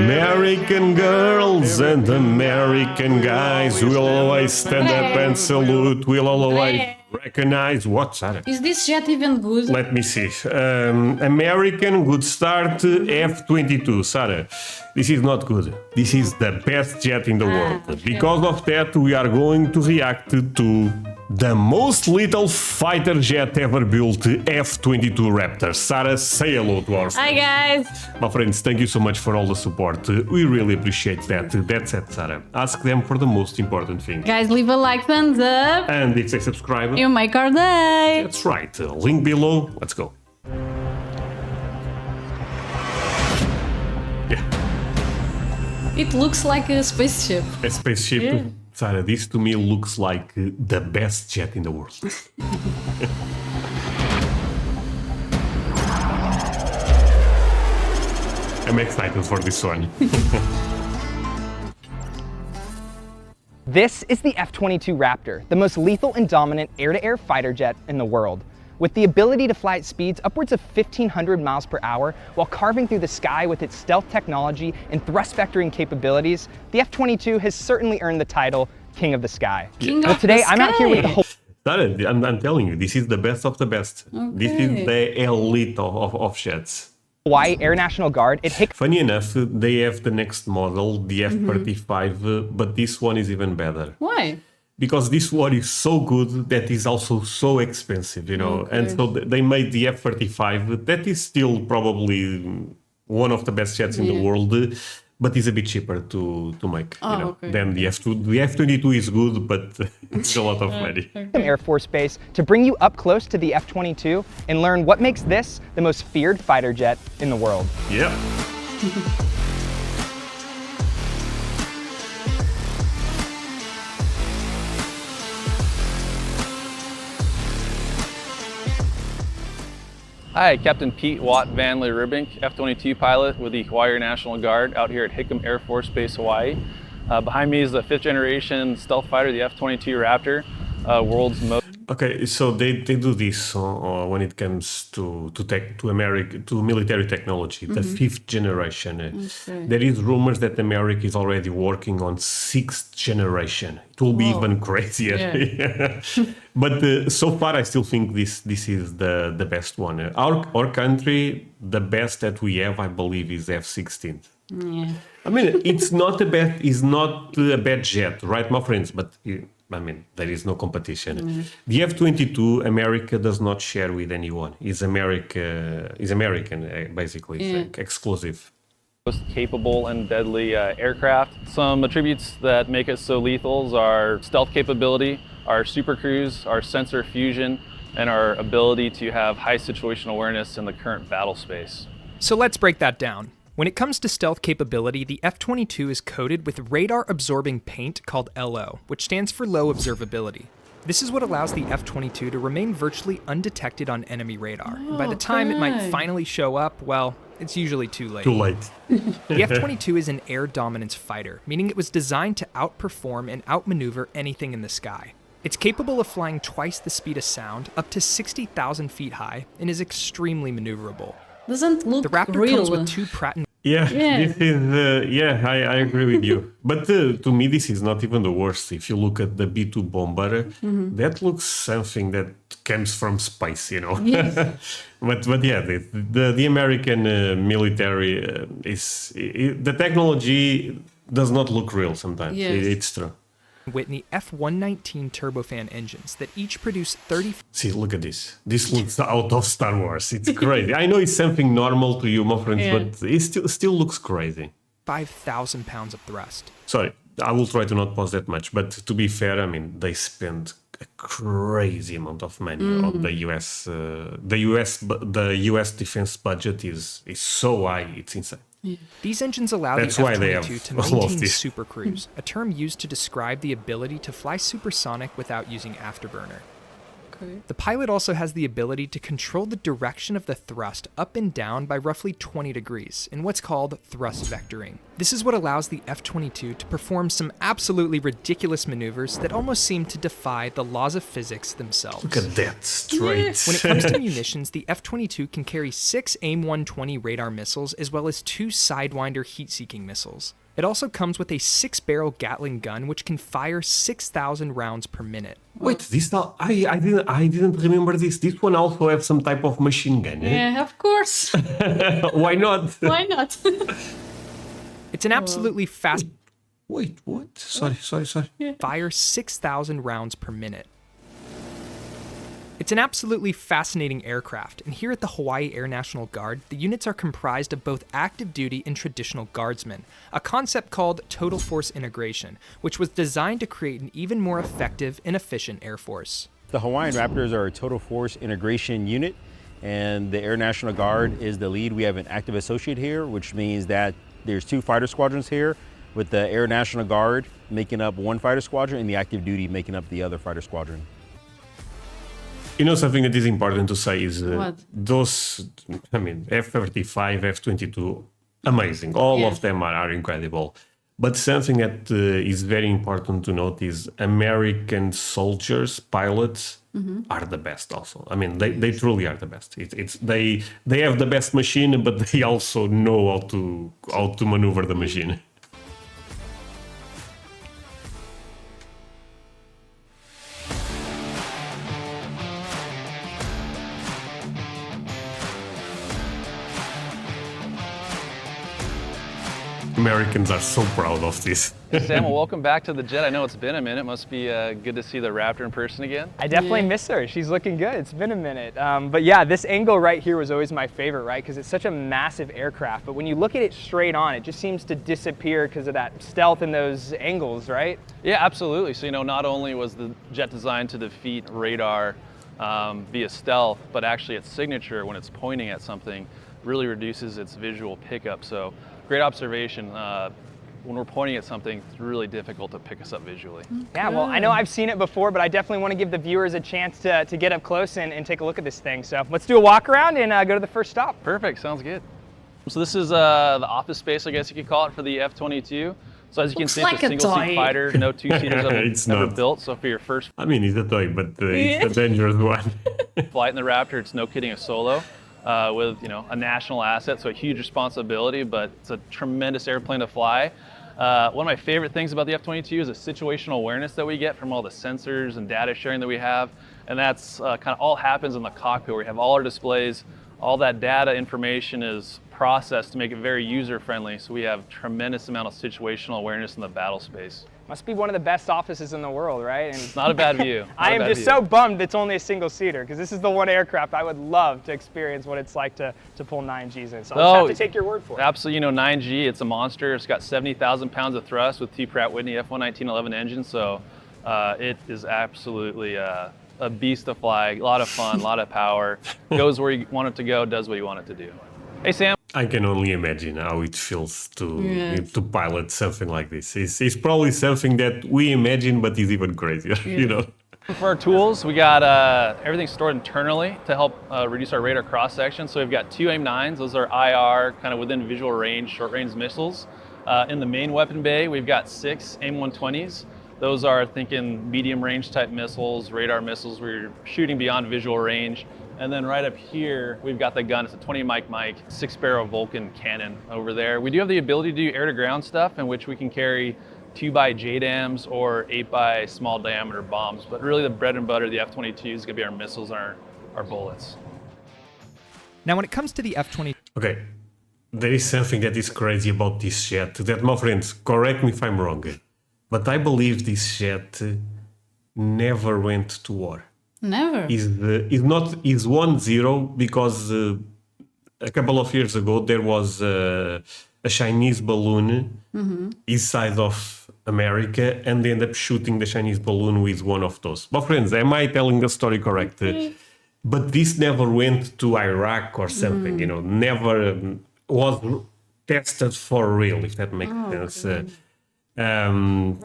American girls and American guys will always stand up and salute. We'll always recognize what, Sarah? Is this jet even good? Let me see. American good start F-22. Sarah, this is not good. This is the best jet in the world. Because of that, we are going to react to the most lethal fighter jet ever built, F-22 Raptor. Sarah, say hello to our Hi guys! My friends, thank you so much for all the support. We really appreciate that. That's it, Sarah. Ask them for the most important thing. Guys, leave a like, thumbs up. And if they subscribe, You make our day. that's right. Link below. Let's go. Yeah, It looks like a spaceship. a spaceship. Yeah. Sarah, this to me looks like the best jet in the world. I'm excited for this one. This is the F-22 Raptor, the most lethal and dominant air-to-air fighter jet in the world. With the ability to fly at speeds upwards of 1,500 miles per hour while carving through the sky with its stealth technology and thrust vectoring capabilities, the F-22 has certainly earned the title King of the Sky. King But of today the I'm out here with a sky. whole Sarah, I'm telling you, this is the best of the best. This is the elite of jets. Hawaii Air National Guard at Funny enough, they have the next model, the F-35, but this one is even better. Why? Because this one is so good that is also so expensive, you know. And so they made the F-35, that is still probably one of the best jets in the world, but is a bit cheaper to make, you know, than the F-2. The F-22 is good, but it's a lot of money. Air Force Base to bring you up close to the F-22 and learn what makes this the most feared fighter jet in the world. Yeah. Hi, Captain Pete Watt Van Ribink, F-22 pilot with the Hawaii Air National Guard out here at Hickam Air Force Base, Hawaii. Behind me is the 5th generation stealth fighter, the F-22 Raptor, world's most... Okay, so they do this when it comes to military technology, the 5th generation. There is rumors that America is already working on 6th generation. It will be even crazier. Yeah. But so far, I still think this is the best one. Our country, the best that we have, I believe, is F-16. Yeah. I mean, it's not a bad jet, right, my friends? But I mean, there is no competition. The F-22, America does not share with anyone. Is American, basically. It's exclusive. most capable and deadly aircraft. Some attributes that make it so lethal are stealth capability, our super cruise, our sensor fusion, and our ability to have high situational awareness in the current battle space. So let's break that down. When it comes to stealth capability, the F-22 is coated with radar-absorbing paint called LO, which stands for low observability. This is what allows the F-22 to remain virtually undetected on enemy radar. And by the time it might finally show up, well, it's usually too late. Too late. The F-22 is an air dominance fighter, meaning it was designed to outperform and outmaneuver anything in the sky. It's capable of flying twice the speed of sound, up to 60,000 feet high, and is extremely maneuverable. Doesn't look The Raptor real. comes with two Pratt & Yeah, Yeah. this is, I agree with you. But to me, this is not even the worst. If you look at the B-2 bomber, that looks something that comes from space, you know. Yes. but yeah, the American military the technology does not look real sometimes. Yes. It's true. Whitney F-119 turbofan engines that each produce 30 See, look at this. This looks out of Star Wars. It's crazy. I know it's something normal to you, my friends, Yeah. but it still looks crazy. 5,000 pounds of thrust. Sorry, I will try to not pause that much, but to be fair, I mean, they spent a crazy amount of money on the US. The US defense budget is so high, it's insane. These engines allow That's the why they F-22 have to all of maintain this. super cruise, a term used to describe the ability to fly supersonic without using afterburner. Okay. The pilot also has the ability to control the direction of the thrust up and down by roughly 20 degrees in what's called thrust vectoring. This is what allows the F-22 to perform some absolutely ridiculous maneuvers that almost seem to defy the laws of physics themselves. Look at that, straight. When it comes to munitions, the F-22 can carry 6 AIM-120 radar missiles as well as 2 Sidewinder heat-seeking missiles. It also comes with a 6-barrel Gatling gun which can fire 6,000 rounds per minute. Wait, this now I didn't remember this. This one also has some type of machine gun. Yeah, of course. Why not? Why not? It's an absolutely fast Wait, what? Sorry. fire 6,000 rounds per minute. It's an absolutely fascinating aircraft, and here at the Hawaii Air National Guard, the units are comprised of both active duty and traditional guardsmen, a concept called total force integration, which was designed to create an even more effective and efficient Air Force. The Hawaiian Raptors are a total force integration unit, and the Air National Guard is the lead. We have an active associate here, which means that there's 2 fighter squadrons here, with the Air National Guard making up 1 fighter squadron and the active duty making up the other fighter squadron. You know, something that is important to say is What? those, I mean, F-35, F-22, amazing. All of them are incredible. But something that is very important to note is American soldiers, pilots, are the best also. I mean, they truly are the best. They have the best machine, but they also know how to maneuver the machine. Americans are so proud of this. Sam, well, welcome back to the jet. I know it's been a minute. Must be good to see the Raptor in person again. I definitely miss her. She's looking good. It's been a minute. But yeah, this angle right here was always my favorite, right? Because it's such a massive aircraft. But when you look at it straight on, it just seems to disappear because of that stealth and those angles, right? Yeah, absolutely. So, you know, not only was the jet designed to defeat radar via stealth, but actually its signature, when it's pointing at something, really reduces its visual pickup. So, great observation. When we're pointing at something, it's really difficult to pick us up visually. Yeah, well, I know I've seen it before, but I definitely want to give the viewers a chance to get up close and take a look at this thing. So let's do a walk around and go to the first stop. Perfect, sounds good. So this is the office space, I guess you could call it, for the F-22. So as you can Looks see, like it's a a single-seat toy. fighter, no 2-seaters ever not. built. So for your first I mean, it's a toy, but it's a dangerous one. flight in the Raptor, it's no kidding a solo. With, you know, a national asset, so a huge responsibility, but it's a tremendous airplane to fly. One of my favorite things about the F-22 is the situational awareness that we get from all the sensors and data sharing that we have, and that's kind of all happens in the cockpit, where we have all our displays. All that data information is processed to make it very user-friendly, so we have tremendous amount of situational awareness in the battle space. Must be one of the best offices in the world, right? And Not a bad view. I am just so bummed it's only a single seater, because this is the one aircraft I would love to experience what it's like to pull 9Gs in. So I'll just have to take your word for it. Absolutely, you know, 9G, it's a monster. It's got 70,000 pounds of thrust with T. Pratt Whitney F-11911 engine, so it is absolutely a beast to fly. A lot of fun, a lot of power. Goes where you want it to go, does what you want it to do. Hey, Sam. I can only imagine how it feels to pilot something like this. It's probably something that we imagine, but is even crazier, you know? For our tools, we got everything stored internally to help reduce our radar cross section. So we've got 2 AIM-9s. Those are IR, kind of within visual range, short-range missiles. In the main weapon bay, we've got 6 AIM-120s. Those are thinking medium-range type missiles, radar missiles where you're shooting beyond visual range. And then right up here, we've got the gun. It's a 20 Mike 6-barrel Vulcan cannon over there. We do have the ability to do air-to-ground stuff, in which we can carry 2x JDAMs or 8x small diameter bombs. But really the bread and butter of the F-22 is gonna be our missiles and our bullets. Now, when it comes to the F-22, Okay, there is something that is crazy about this jet that, my friends, correct me if I'm wrong, but I believe this jet never went to war. Never. Is 1-0 because a couple of years ago there was a Chinese balloon inside of America, and they ended up shooting the Chinese balloon with one of those. But friends, am I telling the story correct? But this never went to Iraq or something, you know, never was tested for real, if that makes sense.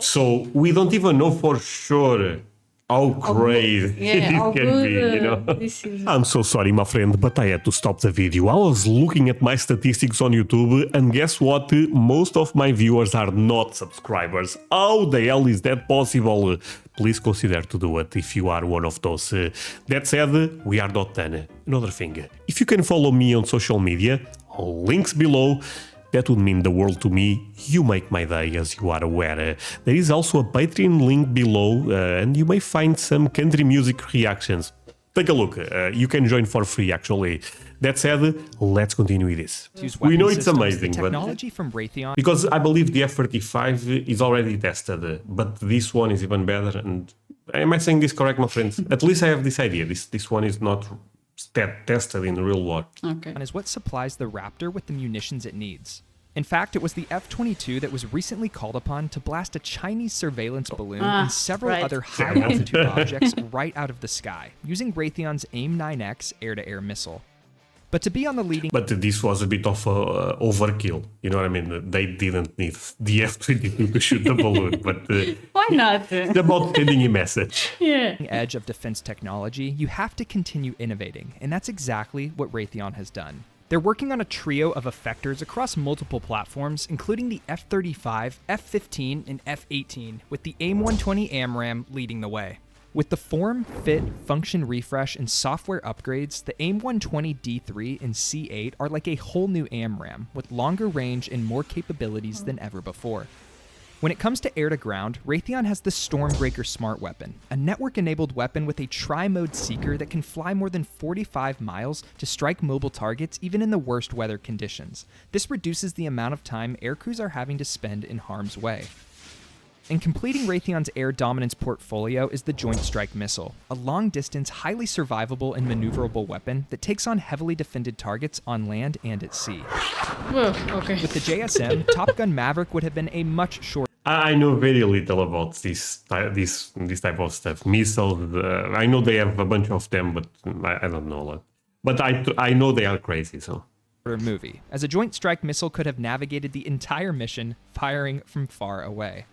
So we don't even know for sure how crazy Yeah, it how can good be, you know. this is. I'm so sorry, my friend, but I had to stop the video. I was looking at my statistics on YouTube, and guess what? Most of my viewers are not subscribers. How the hell is that possible? Please consider to do it if you are one of those. That said, we are not done. Another thing, if you can follow me on social media, links below. That would mean the world to me. You make my day, as you are aware. There is also a Patreon link below, and you may find some country music reactions. Take a look. You can join for free, actually. That said, let's continue with this. Use We weapon know it's systems, amazing, the but technology from Raytheon because I believe the F-35 is already tested, but this one is even better. And am I saying this correct, my friends? At least I have this idea. This one is not tested in real war. Okay. is what supplies the Raptor with the munitions it needs. In fact, it was the F-22 that was recently called upon to blast a Chinese surveillance balloon and several right. other high-altitude objects right out of the sky, using Raytheon's AIM-9X air-to-air missile. But to be on the leading But this was a bit of overkill. You know what I mean? They didn't need the F-22 to shoot the balloon, but Why not? it's about sending a message. Yeah. edge of defense technology, you have to continue innovating, and that's exactly what Raytheon has done. They're working on a trio of effectors across multiple platforms, including the F-35, F-15, and F-18, with the AIM-120 AMRAAM leading the way. With the form, fit, function refresh, and software upgrades, the AIM-120 D3 and C8 are like a whole new AMRAAM, with longer range and more capabilities than ever before. When it comes to air-to-ground, Raytheon has the Stormbreaker Smart Weapon, a network-enabled weapon with a tri-mode seeker that can fly more than 45 miles to strike mobile targets even in the worst weather conditions. This reduces the amount of time aircrews are having to spend in harm's way. And completing Raytheon's air dominance portfolio is the Joint Strike Missile, a long-distance, highly survivable and maneuverable weapon that takes on heavily defended targets on land and at sea. Well, okay. With the JSM, Top Gun Maverick would have been a much shorter I know very little about this type of stuff. Missiles, I know they have a bunch of them, but I don't know a lot. But I know they are crazy, so. movie, as a Joint Strike Missile could have navigated the entire mission, firing from far away.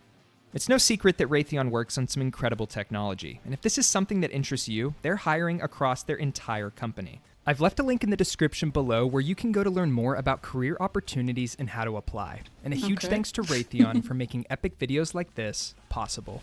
It's no secret that Raytheon works on some incredible technology, and if this is something that interests you, they're hiring across their entire company. I've left a link in the description below where you can go to learn more about career opportunities and how to apply. And a huge thanks to Raytheon for making epic videos like this possible.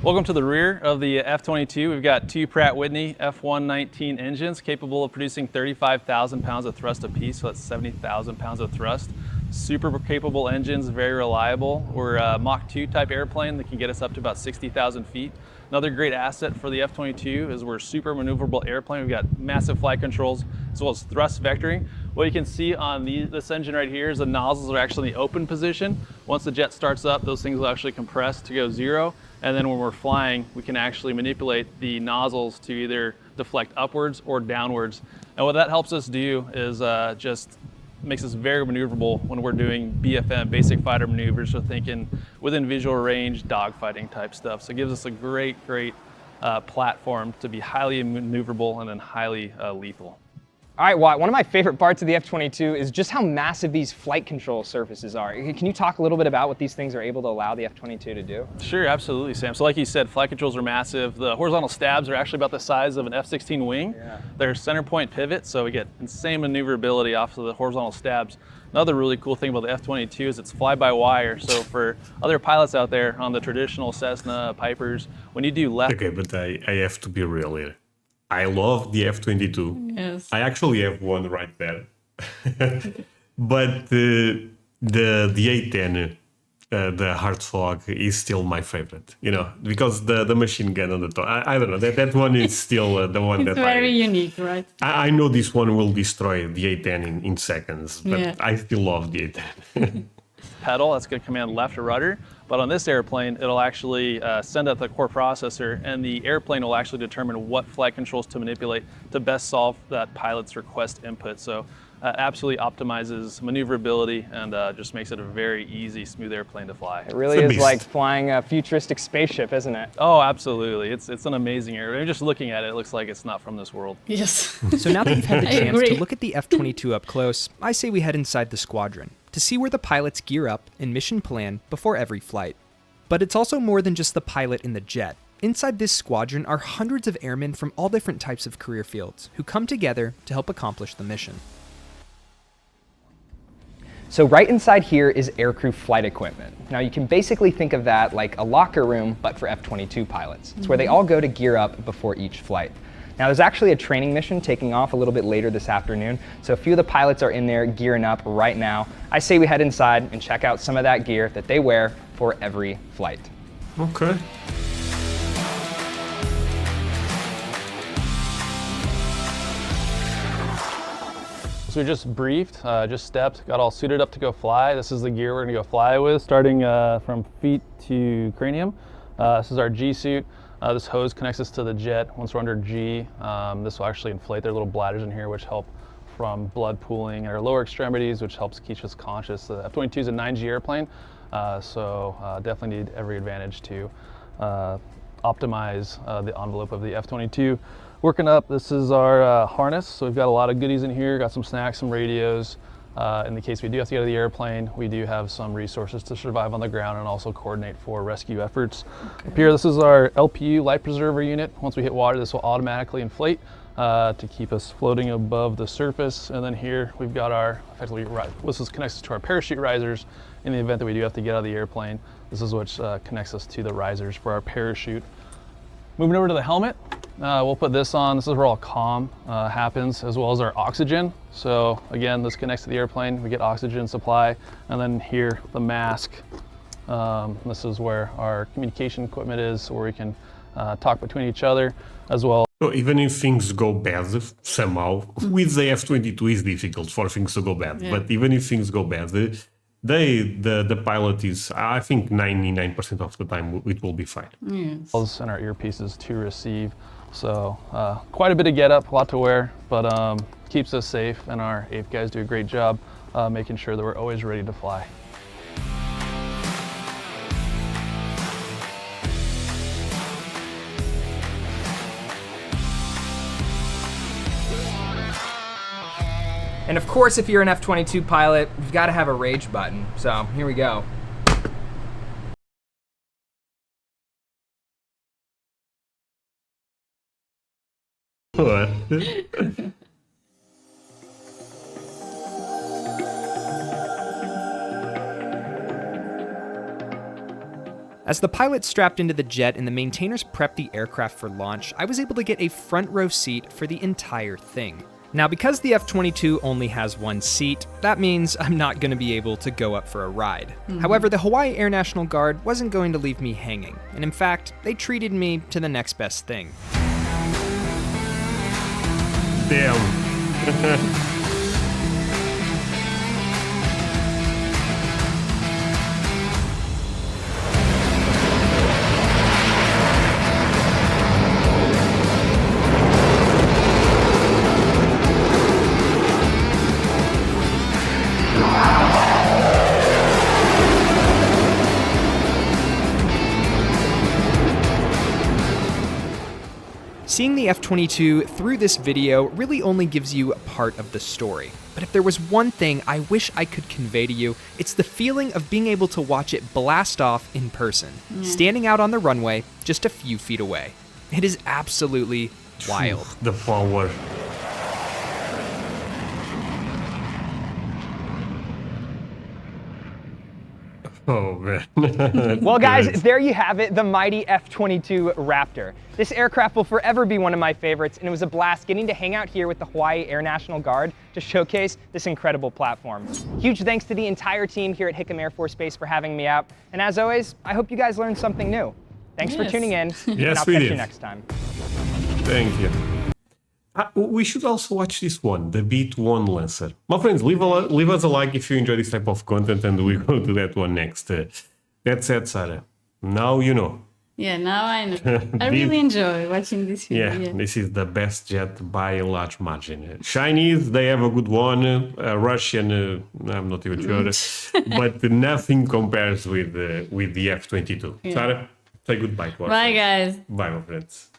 Welcome to the rear of the F-22. We've got two Pratt & Whitney F-119 engines capable of producing 35,000 pounds of thrust apiece, so that's 70,000 pounds of thrust. Super capable engines, very reliable. We're a Mach 2 type airplane that can get us up to about 60,000 feet. Another great asset for the F-22 is we're a super maneuverable airplane. We've got massive flight controls as well as thrust vectoring. What you can see on this engine right here is the nozzles are actually in the open position. Once the jet starts up, those things will actually compress to go zero. And then when we're flying, we can actually manipulate the nozzles to either deflect upwards or downwards. And what that helps us do is just makes us very maneuverable when we're doing BFM, basic fighter maneuvers, so thinking within visual range, dogfighting type stuff. So it gives us a great platform to be highly maneuverable and then highly lethal. All right, Watt, one of my favorite parts of the F-22 is just how massive these flight control surfaces are. Can you talk a little bit about what these things are able to allow the F-22 to do? Sure, absolutely, Sam. So like you said, flight controls are massive. The horizontal stabs are actually about the size of an F-16 wing. Yeah. They're center point pivot, so we get insane maneuverability off of the horizontal stabs. Another really cool thing about the F-22 is it's fly-by-wire. So for other pilots out there on the traditional Cessna, Pipers, when you do left... Okay, but I have to be real here. I love the F-22. Yes. I actually have one right there. But the A-10, the hard fog, is still my favorite, you know, because the machine gun on the top. I don't know, that one is still the one It's very unique, right? I know this one will destroy the A-10 in seconds, but Yeah. I still love the A-10. pedal, that's going to command left or rudder. But on this airplane, it'll actually send out the core processor, and the airplane will actually determine what flight controls to manipulate to best solve that pilot's request input. So absolutely optimizes maneuverability and just makes it a very easy, smooth airplane to fly. It really is like flying a futuristic spaceship, isn't it? Oh, absolutely. It's an amazing airplane. Just looking at it, it looks like it's not from this world. Yes. So now that you've had the I chance to agree. look at the F-22 up close, I say we head inside the squadron. to see where the pilots gear up and mission plan before every flight. But it's also more than just the pilot in the jet. Inside this squadron are hundreds of airmen from all different types of career fields who come together to help accomplish the mission. So right inside here is aircrew flight equipment. Now you can basically think of that like a locker room, but for F-22 pilots. It's where they all go to gear up before each flight. Now there's actually a training mission taking off a little bit later this afternoon, so a few of the pilots are in there gearing up right now. I say we head inside and check out some of that gear that they wear for every flight. Okay. So we just briefed, just stepped, got all suited up to go fly. This is the gear we're gonna go fly with, starting from feet to cranium. This is our G suit. This hose connects us to the jet. Once we're under G, this will actually inflate their little bladders in here, which help from blood pooling in our lower extremities, which helps keep us conscious. The F-22 is a 9G airplane, so definitely need every advantage to optimize the envelope of the F-22. Working up, this is our harness. So we've got a lot of goodies in here, got some snacks, some radios. In the case we do have to get out of the airplane, we do have some resources to survive on the ground and also coordinate for rescue efforts. Okay. Up here, this is our LPU life preserver unit. Once we hit water, this will automatically inflate to keep us floating above the surface. And then here we've got our, effectively, this is connects us to our parachute risers in the event that we do have to get out of the airplane. This is what connects us to the risers for our parachute. Moving over to the helmet, we'll put this on. This is where all comm happens, as well as our oxygen. So again, this connects to the airplane. We get oxygen supply. And then here, the mask. This is where our communication equipment is, where we can talk between each other as well. So even if things go bad somehow, with the F-22 it's difficult for things to go bad. Yeah. But even if things go bad, the pilot is, I think 99% of the time it will be fine. Yes. And our earpieces to receive. So quite a bit of get up, a lot to wear, but keeps us safe, and our AIF guys do a great job making sure that we're always ready to fly. And of course, if you're an F-22 pilot, you've got to have a rage button. So here we go. What? As the pilots strapped into the jet and the maintainers prepped the aircraft for launch, I was able to get a front row seat for the entire thing. Now, because the F-22 only has one seat, that means I'm not going to be able to go up for a ride. However, the Hawaii Air National Guard wasn't going to leave me hanging, and in fact, they treated me to the next best thing. Damn. Seeing the F-22 through this video really only gives you a part of the story. But if there was one thing I wish I could convey to you, it's the feeling of being able to watch it blast off in person, standing out on the runway just a few feet away. It is absolutely wild. The power. Oh, man. Well, guys, there you have it, the mighty F-22 Raptor. This aircraft will forever be one of my favorites, and it was a blast getting to hang out here with the Hawaii Air National Guard to showcase this incredible platform. Huge thanks to the entire team here at Hickam Air Force Base for having me out, and as always, I hope you guys learned something new. Thanks for tuning in, and I'll catch you next time. Thank you. We should also watch this one, the Beat 1 Lancer. My friends, leave us a like if you enjoy this type of content, and we go to that one next. That said, Sarah, now you know. Yeah, now I know. I really enjoy watching this video. Yeah, this is the best jet by a large margin. Chinese, they have a good one. Russian, I'm not even sure. But nothing compares with the F-22. Yeah. Sarah, say goodbye to us. Bye, guys. Bye, my friends.